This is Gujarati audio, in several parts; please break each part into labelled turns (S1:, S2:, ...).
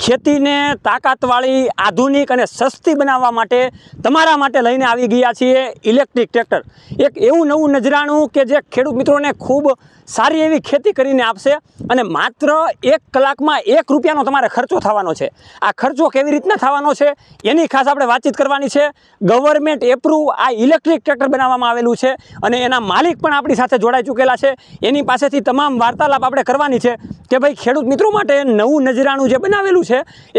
S1: ખેતીને તાકાતવાળી, આધુનિક અને સસ્તી બનાવવા માટે તમારા માટે લઈને આવી ગયા છીએ ઇલેક્ટ્રિક ટ્રેક્ટર. એક એવું નવું નજરાણું કે જે ખેડૂત મિત્રોને ખૂબ સારી એવી ખેતી કરીને આપશે અને માત્ર 1 કલાકમાં 1 રૂપિયાનો તમારે ખર્ચો થવાનો છે. આ ખર્ચો કેવી રીતના થવાનો છે એની ખાસ આપણે વાતચીત કરવાની છે. ગવર્મેન્ટ એપ્રુવ આ ઇલેક્ટ્રિક ટ્રેક્ટર બનાવવામાં આવેલું છે અને એના માલિક પણ આપણી સાથે જોડાઈ ચૂકેલા છે. એની પાસેથી તમામ વાર્તાલાપ આપણે કરવાની છે કે ભાઈ ખેડૂત મિત્રો માટે નવું નજરાણું જે બનાવેલું છે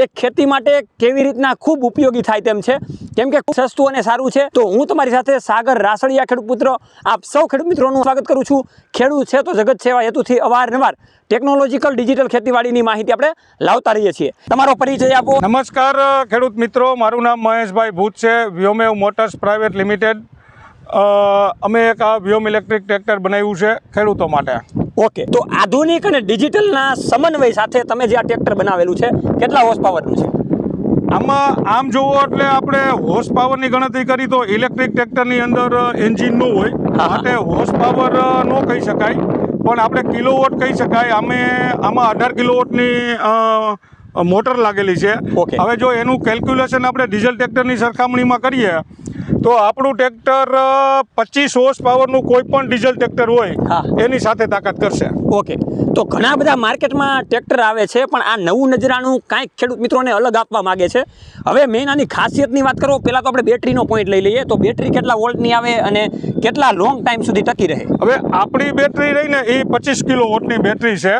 S1: એ ખેતી માટે કેવી રીતના ખૂબ ઉપયોગી થાય તેમ છે, કેમ કે ખૂબ સસ્તું અને સારું છે. તો હું તમારી સાથે સાગર રાસડિયા, ખેડૂત પુત્ર, આપ સૌ ખેડૂત મિત્રોનું સ્વાગત કરું છું. ખેડૂત છે તો જગત સેવા હેતુથી અવારનવાર ટેકનોલોજીકલ ડિજિટલ ખેતીવાડીની માહિતી આપણે લાવતા રહીએ છીએ. તમારો પરિચય આપો.
S2: નમસ્કાર ખેડૂત મિત્રો, મારું નામ મહેશભાઈ ભૂત છે, વ્યોમેવ મોટર્સ પ્રાઇવેટ લિમિટેડ. અમે એક આ વ્યોમ ઇલેક્ટ્રિક ટ્રેક્ટર બનાવ્યું છે ખેડૂતો માટે.
S1: ઓકે, તો આધુનિક અને ડિજિટલના સમન્વય સાથે તમે જે આ ટ્રેક્ટર બનાવેલું છે કેટલા હોર્સ પાવરનું છે?
S2: આમ જોવો એટલે આપણે હોર્સ પાવરની ગણતરી કરી તો ઇલેક્ટ્રિક ટ્રેક્ટરની અંદર એન્જિન ન હોય, માટે હોર્સ પાવર ન કહી શકાય, પણ આપણે કિલોવોટ કહી શકાય. આમાં 18 કિલોવોટની મોટર લાગેલી છે. હવે જો એનું કેલ્ક્યુલેશન આપણે ડીઝલ ટ્રેક્ટરની સરખામણીમાં કરીએ તો આપણું ટ્રેક્ટર 25 હોર્સ પાવરનું કોઈ પણ ડીઝલ ટ્રેક્ટર હોય એની સાથે તાકાત કરશે.
S1: ઓકે, તો ઘણા બધા માર્કેટમાં ટ્રેક્ટર આવે છે, પણ આ નવું નજરાણું કાંઈક ખેડૂત મિત્રોને અલગ આપવા માગે છે. હવે મેઇન આની ખાસિયતની વાત કરો, પહેલાં તો આપણે બેટરીનો પોઈન્ટ લઈ લઈએ. તો બેટરી કેટલા વોલ્ટની આવે અને કેટલા લોંગ ટાઈમ સુધી ટકી રહે?
S2: હવે આપણી બેટરી રહીને એ 25 કિલોવોટની બેટરી છે.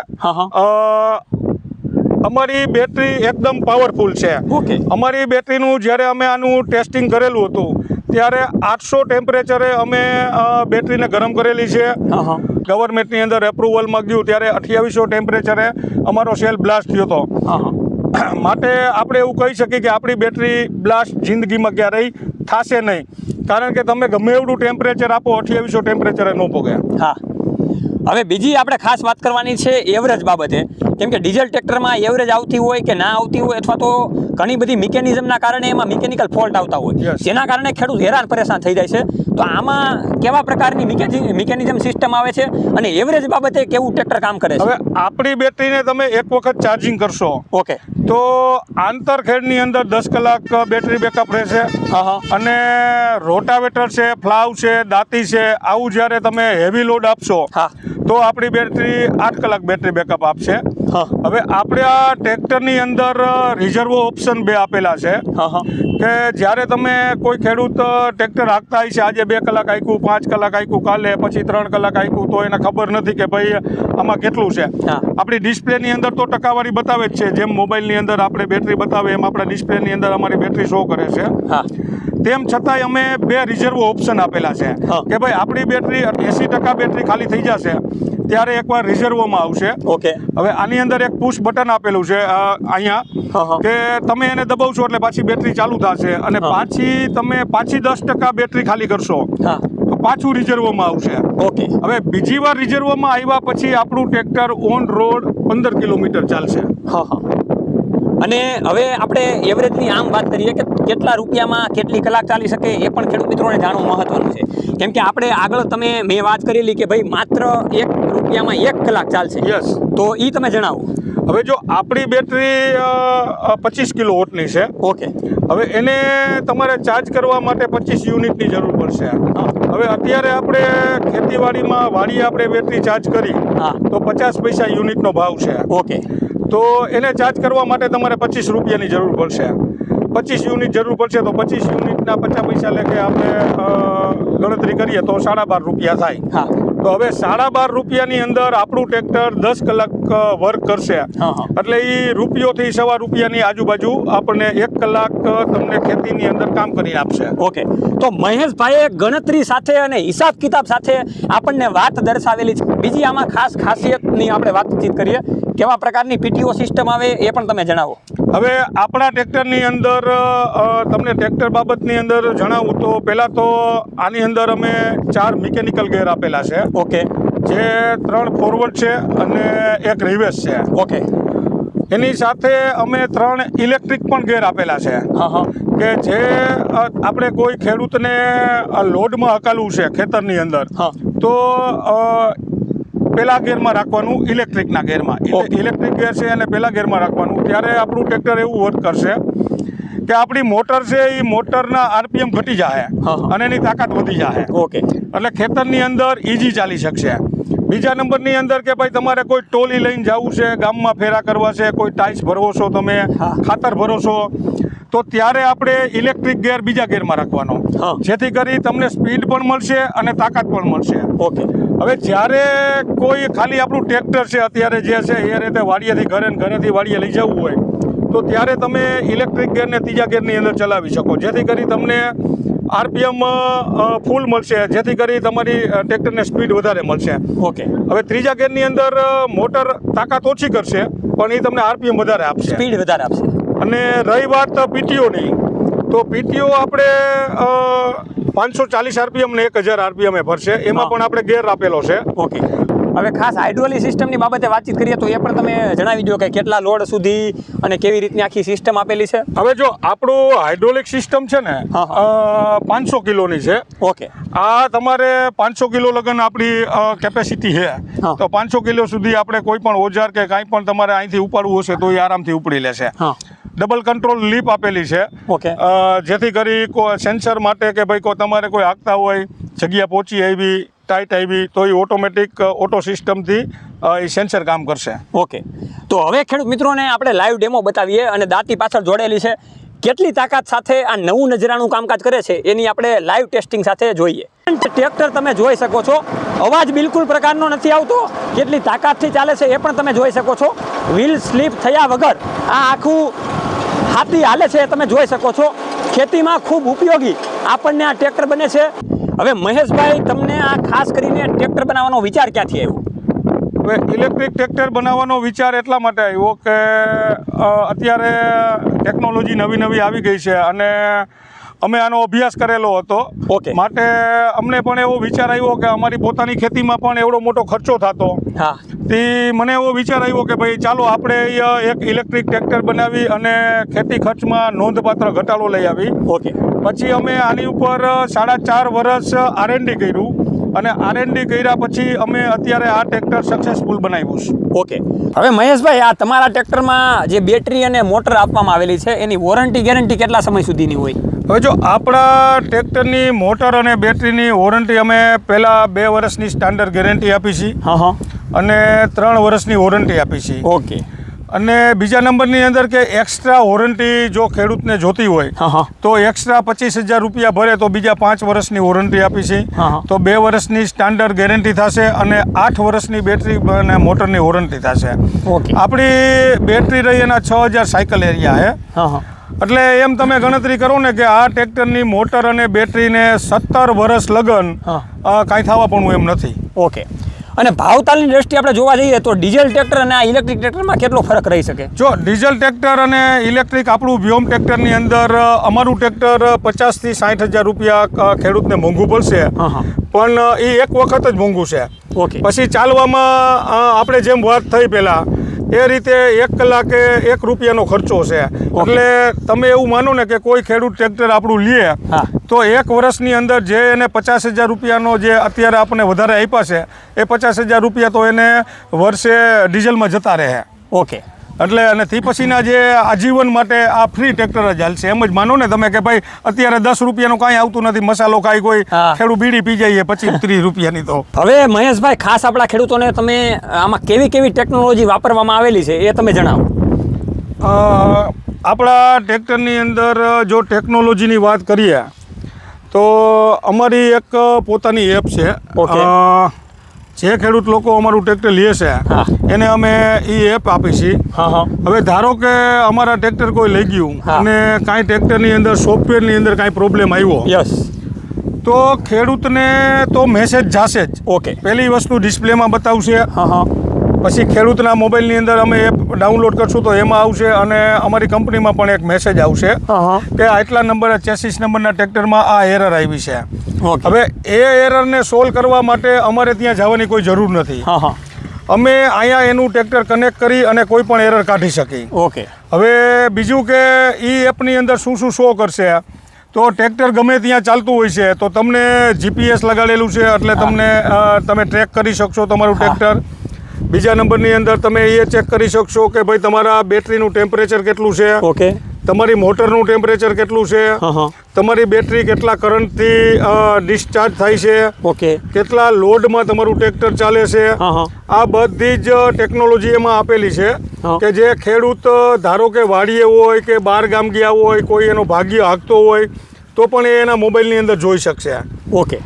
S2: અમારી બેટરી એકદમ પાવરફુલ છે.
S1: ઓકે,
S2: અમારી બેટરીનું જ્યારે અમે આનું ટેસ્ટિંગ કરેલું હતું ત્યારે 800 ટેમ્પરેચરે અમે બેટરીને ગરમ કરેલી છે. ગવર્મેન્ટની અંદર એપ્રુવલમાં ગયું ત્યારે 2800 ટેમ્પરેચરે અમારો સેલ બ્લાસ્ટ થયો હતો. માટે આપણે એવું કહી શકીએ કે આપણી બેટરી બ્લાસ્ટ જિંદગીમાં ક્યારેય થશે નહીં, કારણ કે તમે ગમે એવડું ટેમ્પરેચર આપો 2800 ટેમ્પરેચરે ન પોગે.
S1: હા, હવે બીજી આપણે ખાસ વાત કરવાની છે એવરેજ બાબતે, કેમ કે ડીઝલ ટ્રેક્ટરમાં એવરેજ આવતી હોય કે ના આવતી હોય, અથવા તો ઘણી બધી મિકેનિઝમના કારણે એમાં મિકેનિકલ ફોલ્ટ આવતા હોય, જેના કારણે ખેડૂત હેરાન પરેશાન થઈ જાય છે. તો આમાં કેવા પ્રકારની મિકેનિઝમ સિસ્ટમ આવે છે અને એવરેજ બાબતે કેવું ટ્રેક્ટર કામ કરે છે?
S2: હવે આપણી બેટરીને તમે એક વખત ચાર્જિંગ કરશો
S1: ઓકે
S2: તો આંતરખેડની અંદર 10 કલાક બેટરી બેકઅપ રહેશે. અને રોટાવેટર છે, ફ્લાવ છે, દાંતી છે, આવું જ્યારે તમે હેવી લોડ આપશો તો આપણી બેટરી 8 કલાક બેટરી બેકઅપ આપશે. હવે આપણે આ ટ્રેક્ટરની અંદર રિઝર્વ ઓપ્શન 2 આપેલા છે કે જ્યારે તમે કોઈ ખેડૂત ટ્રેક્ટર હાંકતા હોય છે, આજે 2 કલાક હાંક્યું, 5 કલાક હાંક્યું, કાલે પછી 3 કલાક હાંક્યું, તો એને ખબર નથી કે ભાઈ આમાં કેટલું છે. આપણી ડિસ્પ્લેની અંદર તો ટકાવારી બતાવે જ છે, જેમ મોબાઈલની અંદર આપણે બેટરી બતાવે એમ આપણા ડિસ્પ્લેની અંદર અમારી બેટરી શો કરે છે. તેમ છતાંય અમે 2 રિઝર્વ ઓપ્શન આપેલા છે કે ભાઈ આપણી બેટરી 80% બેટરી ખાલી થઈ જશે ત્યારે એકવાર રિઝર્વમાં આવશે.
S1: ઓકે,
S2: હવે આની અંદર એક પુશ બટન આપેલું છે અહીંયા કે તમે એને દબાવશો એટલે પાછી બેટરી ચાલુ થશે અને પાછી 10% બેટરી ખાલી કરશો તો પાછું રિઝર્વમાં આવશે.
S1: ઓકે, હવે
S2: બીજી વાર રિઝર્વમાં આવ્યા પછી આપણું ટ્રેક્ટર ઓન રોડ 15 કિલોમીટર ચાલશે.
S1: અને હવે આપણે એવરેજની આમ વાત કરીએ કે કેટલા રૂપિયામાં કેટલી કલાક ચાલી શકે એ પણ ખેડૂત મિત્રોને જાણવું મહત્વનું છે, કેમ કે આપણે આગળ મેં વાત કરેલી કે ભાઈ માત્ર 1 રૂપિયામાં 1 કલાક ચાલશે.
S2: યસ,
S1: તો એ તમે જણાવો.
S2: હવે જો આપણી બેટરી 25 કિલોવોટની છે.
S1: ઓકે,
S2: હવે એને તમારે ચાર્જ કરવા માટે 25 યુનિટની જરૂર પડશે. હવે અત્યારે આપણે ખેતીવાડીમાં વાડીએ આપણે બેટરી ચાર્જ કરી તો 50 પૈસા યુનિટનો ભાવ છે.
S1: ઓકે, તો
S2: એને ચાર્જ કરવા માટે તમારે 25 રૂપિયાની જરૂર પડશે. 25 યુનિટ જરૂર પડશે તો 25 યુનિટના 50 પૈસા લેખે આપણે ગણતરી કરીએ તો 12.5 રૂપિયા થાય. તો હવે 12.5 રૂપિયાની અંદર આપણું ટ્રેક્ટર 10 કલાક વર્ક કરશે, એટલે એ રૂપિયોથી સવા રૂપિયાની આજુબાજુ આપણને 1 કલાક તમને ખેતીની અંદર કામ કરી આપશે.
S1: ઓકે, તો મહેશભાઈએ ગણતરી સાથે અને હિસાબ કિતાબ સાથે આપણને વાત દર્શાવેલી છે. બીજી આમાં ખાસ ખાસિયતની આપણે વાતચીત કરીએ, કેવા પ્રકારની પીટીઓ સિસ્ટમ આવે એ પણ તમે જણાવો.
S2: હવે આપણા ટ્રેક્ટરની અંદર તમને ટ્રેક્ટર બાબતની અંદર જણાવું તો પહેલાં તો આની અંદર અમે 4 મિકેનિકલ ગેર આપેલા છે.
S1: ઓકે,
S2: જે 3 ફોરવર્ડ છે અને 1 રિવર્સ છે.
S1: ઓકે,
S2: એની સાથે અમે 3 ઇલેક્ટ્રિક પણ ગેર આપેલા છે કે જે આપણે કોઈ ખેડૂતને લોડમાં હકાલવું છે ખેતરની અંદર તો પહેલા ગેરમાં રાખવાનું, ઇલેક્ટ્રિકના ગેરમાં. ઇલેક્ટ્રિક ગેર છે અને પહેલા ગેરમાં રાખવાનું. ત્યારે આપણું ટ્રેક્ટર એવું વર્ક કરશે કે આપણી મોટર છે એ મોટરના આરપીએમ ઘટી જાય અને એની તાકાત વધી જાય.
S1: ઓકે.
S2: એટલે ખેતરની અંદર ઇઝી ચાલી શકશે. બીજા નંબરની અંદર કે ભાઈ તમારે કોઈ ટોલી લઈને જવું છે, ગામમાં ફેરા કરવા છે, કોઈ ટાઈલ્સ ભરવો છો, તમે ખાતર ભરો છો, તો ત્યારે આપણે ઇલેક્ટ્રિક ગેર બીજા ગેરમાં રાખવાનો, જેથી કરી તમને સ્પીડ પણ મળશે અને તાકાત પણ મળશે.
S1: ઓકે.
S2: હવે જ્યારે કોઈ ખાલી આપણું ટ્રેક્ટર છે અત્યારે જે છે એ રીતે વાડીએથી ઘરે ને ઘરેથી વાડીએ લઈ જવું હોય તો ત્યારે તમે ઇલેક્ટ્રિક ગેરને ત્રીજા ગેરની અંદર ચલાવી શકો, જેથી કરી તમને આરપીએમ ફૂલ મળશે, જેથી કરી તમારી ટ્રેક્ટરને સ્પીડ વધારે મળશે.
S1: ઓકે.
S2: હવે ત્રીજા ગેરની અંદર મોટર તાકાત ઓછી કરશે પણ એ તમને આરપીએમ વધારે આપશે,
S1: સ્પીડ વધારે આપશે.
S2: અને રહી વાત પીટીઓની, તો પીટીઓ આપણે 540 આરપીએમ ને 1000 આરપીએમ ભરશે, એમાં પણ આપણે ગેર આપેલો છે.
S1: ઓકે. હવે ખાસ હાઇડ્રોલિક સિસ્ટમની બાબતે વાતચીત કરીએ તો એ પણ તમે જણાવી દો કે કેટલા લોડ સુધી અને કેવી રીતની આખી સિસ્ટમ આપેલી છે.
S2: હવે જો આપણું હાઇડ્રોલિક સિસ્ટમ છે ને 500 કિલોની છે.
S1: ઓકે.
S2: આ તમારે 500 કિલો લગન આપણી કેપેસિટી છે, તો 500 કિલો સુધી આપણે કોઈ પણ ઓજાર કે કાંઈ પણ તમારે અહીંથી ઉપાડવું હશે તો એ આરામથી ઉપડી લેશે. ડબલ કંટ્રોલ લીપ આપેલી છે.
S1: ઓકે.
S2: જેથી કરી સેન્સર માટે કે ભાઈ તમારે કોઈ હાંકતા હોય, જગ્યા પહોંચી આવી, ટાઈટ આવી, તો એ ઓટોમેટિક ઓટો સિસ્ટમથી એ સેન્સર કામ કરશે.
S1: ઓકે. તો હવે ખેડૂત મિત્રોને આપણે લાઈવ ડેમો બતાવીએ અને દાંતી પાછળ જોડેલી છે, કેટલી તાકાત સાથે આ નવું નજરાનું કામકાજ કરે છે એની આપણે લાઈવ ટેસ્ટિંગ સાથે જોઈએ. ટ્રેક્ટર તમે જોઈ શકો છો, અવાજ બિલકુલ પ્રકારનો નથી આવતો, કેટલી તાકાતથી ચાલે છે એ પણ તમે જોઈ શકો છો. વ્હીલ સ્લીપ થયા વગર આ આખું હાથી હાલે છે તમે જોઈ શકો છો. ખેતીમાં ખૂબ ઉપયોગી આપણને આ ટ્રેક્ટર બને છે. હવે મહેશભાઈ, તમને આ ખાસ કરીને ટ્રેક્ટર બનાવવાનો વિચાર ક્યાંથી આવ્યો?
S2: હવે ઇલેક્ટ્રિક ટ્રેક્ટર બનાવવાનો વિચાર એટલા માટે આવ્યો કે અત્યારે ટેકનોલોજી નવી નવી આવી ગઈ છે અને અમે આનો અભ્યાસ કરેલો હતો.
S1: ઓકે.
S2: માટે અમને પણ એવો વિચાર આવ્યો કે અમારી પોતાની ખેતીમાં પણ એવડો મોટો ખર્ચો થતો. તે મને એવો વિચાર આવ્યો કે ભાઈ ચાલો આપણે એક ઇલેક્ટ્રિક ટ્રેક્ટર બનાવી અને ખેતી ખર્ચમાં નોંધપાત્ર ઘટાડો લઈ આવી.
S1: ઓકે.
S2: પછી અમે આની ઉપર 4.5 વર્ષ R&D કર્યું અને R&D કર્યા પછી અમે અત્યારે આ ટ્રેક્ટર સક્સેસફુલ બનાવ્યું છે.
S1: ઓકે. હવે મહેશભાઈ, આ તમારા ટ્રેક્ટરમાં જે બેટરી અને મોટર આપવામાં આવેલી છે એની વોરંટી ગેરંટી કેટલા સમય સુધીની હોય?
S2: હવે જો આપણા ટ્રેક્ટરની મોટર અને બેટરીની વોરંટી અમે પહેલાં 2 વર્ષની સ્ટાન્ડર્ડ ગેરંટી આપી છે અને 3 વર્ષની વોરંટી આપી છે.
S1: ઓકે.
S2: અને બીજા નંબરની અંદર કે એક્સ્ટ્રા વોરંટી જો ખેડૂતને જોતી હોય તો એક્સ્ટ્રા 25,000 રૂપિયા ભરે તો બીજા 5 વર્ષની વોરંટી આપી છે. તો 2 વર્ષની સ્ટાન્ડર્ડ ગેરંટી થશે અને 8 વર્ષની બેટરી અને મોટરની વોરંટી થશે. આપણી બેટરી રહી એના 6,000 સાયકલ એરિયા છે. એટલે એમ તમે ગણતરી કરો ને કે આ ટ્રેક્ટરની મોટર અને બેટરીને 17 વર્ષ લગન કાંઈ થવા પણ એમ નથી.
S1: ઓકે. અને ભાવતાલની દ્રષ્ટિએ આપણે જોવા જઈએ તો ડીઝલ ટ્રેક્ટર અને આ ઇલેક્ટ્રિક ટ્રેક્ટરમાં કેટલો ફરક રહી શકે?
S2: જો ડીઝલ ટ્રેક્ટર અને ઇલેક્ટ્રિક આપણું વ્યોમ ટ્રેક્ટરની અંદર અમારું ટ્રેક્ટર 50,000 થી 60,000 રૂપિયા ખેડૂતને મોંઘું પડશે, પણ એ એક વખત જ મોંઘું છે.
S1: ઓકે.
S2: પછી ચાલવામાં આપણે જેમ વાત થઈ પહેલાં એ રીતે 1 કલાકે 1 રૂપિયાનો ખર્ચો છે. એટલે તમે એવું માનો ને કે કોઈ ખેડૂત ટ્રેક્ટર આપણું લે તો 1 વર્ષની અંદર જે એને 50,000 રૂપિયાનો જે અત્યારે આપણને વધારે આપ્યા છે એ 50,000 રૂપિયા તો એને વર્ષે ડીઝલમાં જતા રહે.
S1: ઓકે.
S2: એટલે અને તે પછીના જે આજીવન માટે આ ફ્રી ટ્રેક્ટર જ હાલશે. એમ જ માનો ને તમે કે ભાઈ અત્યારે 10 રૂપિયાનું કાંઈ આવતું નથી, મસાલો કાંઈ કોઈ ખેડૂત બીડી પી જાય 25-30 રૂપિયાની. તો
S1: હવે મહેશભાઈ, ખાસ આપણા ખેડૂતોને તમે આમાં કેવી કેવી ટેકનોલોજી વાપરવામાં આવેલી છે એ તમે જણાવો.
S2: આપણા ટ્રેક્ટરની અંદર જો ટેકનોલોજીની વાત કરીએ તો અમારી એક પોતાની એપ છે. જે ખેડૂત લોકો અમારું ટ્રેક્ટર લે છે એને અમે એ એપ આપી છીએ. હવે ધારો કે અમારા ટ્રેક્ટર કોઈ લઈ ગયું અને કાંઈ ટ્રેક્ટરની અંદર સોફ્ટવેરની અંદર કાંઈ પ્રોબ્લેમ આવ્યો તો ખેડૂતને તો મેસેજ જશે જ.
S1: ઓકે.
S2: પહેલી વસ્તુ ડિસ્પ્લેમાં બતાવશે, પછી ખેડૂતના મોબાઈલની અંદર અમે એપ ડાઉનલોડ કરશું તો એમાં આવશે અને અમારી કંપનીમાં પણ એક મેસેજ આવશે કે આટલા નંબર 86 નંબરના ટ્રેક્ટરમાં આ એરર આવી છે. હવે એ એરરને સોલ્વ કરવા માટે અમારે ત્યાં જવાની કોઈ જરૂર નથી. અમે અહીંયા એનું ટ્રેક્ટર કનેક્ટ કરી અને કોઈ પણ એરર કાઢી શકીએ.
S1: ઓકે.
S2: હવે બીજું કે એ એપની અંદર શું શું શો કરશે તો ટ્રેક્ટર ગમે ત્યાં ચાલતું હોય છે તો તમને જીપીએસ લગાડેલું છે એટલે તમને તમે ટ્રેક કરી શકશો તમારું ટ્રેક્ટર. બીજા નંબરની અંદર તમે એ ચેક કરી શકશો કે ભાઈ તમારા બેટરીનું ટેમ્પરેચર કેટલું છે,
S1: ઓકે,
S2: તમારી મોટરનું ટેમ્પરેચર કેટલું છે, તમારી બેટરી કેટલા કરંટથી ડિસ્ચાર્જ થાય છે,
S1: ઓકે,
S2: કેટલા લોડમાં તમારું ટ્રેક્ટર ચાલે છે. આ બધી જ ટેકનોલોજી એમાં આપેલી છે કે જે ખેડૂત ધારો કે વાડીએ હોય કે બહાર ગામ ગયા હોય, કોઈ એનો ભાગ્ય હાંકતો હોય તો પણ એ એના મોબાઈલની અંદર જોઈ શકશે.
S1: ઓકે.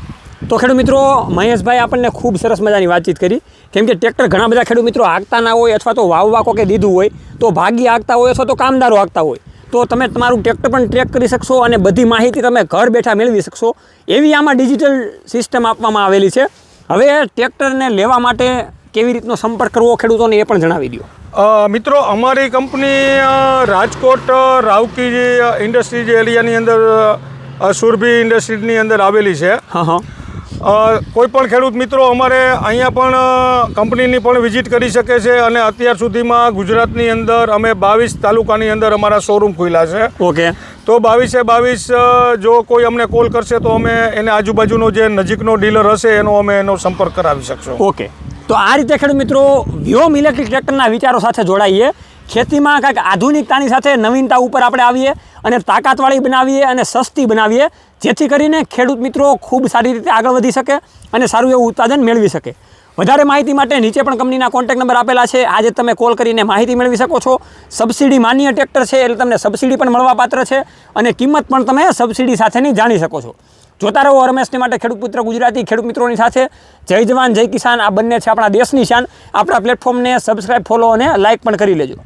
S1: તો ખેડૂત મિત્રો, મહેશભાઈ આપણને ખૂબ સરસ મજાની વાતચીત કરી, કેમ કે ટ્રેક્ટર ઘણા બધા ખેડૂત મિત્રો હાંકતા ના હોય અથવા તો વાવવા કોકે દીધું હોય તો ભાગી હાંકતા હોય અથવા તો કામદારો હાંકતા હોય, તો તમે તમારું ટ્રેક્ટર પણ ટ્રેક કરી શકશો અને બધી માહિતી તમે ઘર બેઠા મેળવી શકશો એવી આમાં ડિજિટલ સિસ્ટમ આપવામાં આવેલી છે. હવે ટ્રેક્ટરને લેવા માટે કેવી રીતનો સંપર્ક કરવો ખેડૂતોને એ પણ જણાવી દો.
S2: મિત્રો, અમારી કંપની રાજકોટ રાવકી ઇન્ડસ્ટ્રીઝ એરિયાની અંદર સુરભી ઇન્ડસ્ટ્રીઝની અંદર આવેલી છે. કોઈ પણ ખેડૂત મિત્રો અમારે અહીંયા પણ કંપનીની પણ વિઝિટ કરી શકે છે અને અત્યાર સુધીમાં ગુજરાતની અંદર અમે 22 તાલુકાની અંદર અમારા શોરૂમ ખુલ્યા છે.
S1: ઓકે.
S2: તો 22 જો કોઈ અમને કોલ કરશે તો અમે એને આજુબાજુનો જે નજીકનો ડીલર હશે એનો સંપર્ક કરાવી શકશો.
S1: ઓકે. તો આ રીતે ખેડૂત મિત્રો વ્યોમ ઇલેક્ટ્રિક ટ્રેક્ટરના વિચારો સાથે જોડાઈએ, ખેતીમાં કાંઈક આધુનિકતાની સાથે નવીનતા ઉપર આપણે આવીએ અને તાકાતવાળી બનાવીએ અને સસ્તી બનાવીએ, જેથી કરીને ખેડૂત મિત્રો ખૂબ સારી રીતે આગળ વધી શકે અને સારું એવું ઉત્પાદન મેળવી શકે. વધારે માહિતી માટે નીચે પણ કંપનીના કોન્ટેક્ટ નંબર આપેલા છે, આજે તમે કોલ કરીને માહિતી મેળવી શકો છો. સબસિડી માન્ય ટ્રેક્ટર છે એટલે તમને સબસિડી પણ મળવાપાત્ર છે અને કિંમત પણ તમે સબસિડી સાથેની જાણી શકો છો. જોતા રહો રમેશની માટે ખેડૂત પુત્ર ગુજરાતી, ખેડૂત મિત્રોની સાથે. જય જવાન જય કિસાન, આ બંને છે આપણા દેશની શાન. આપણા પ્લેટફોર્મને સબસ્ક્રાઈબ, ફોલો અને લાઇક પણ કરી લેજો.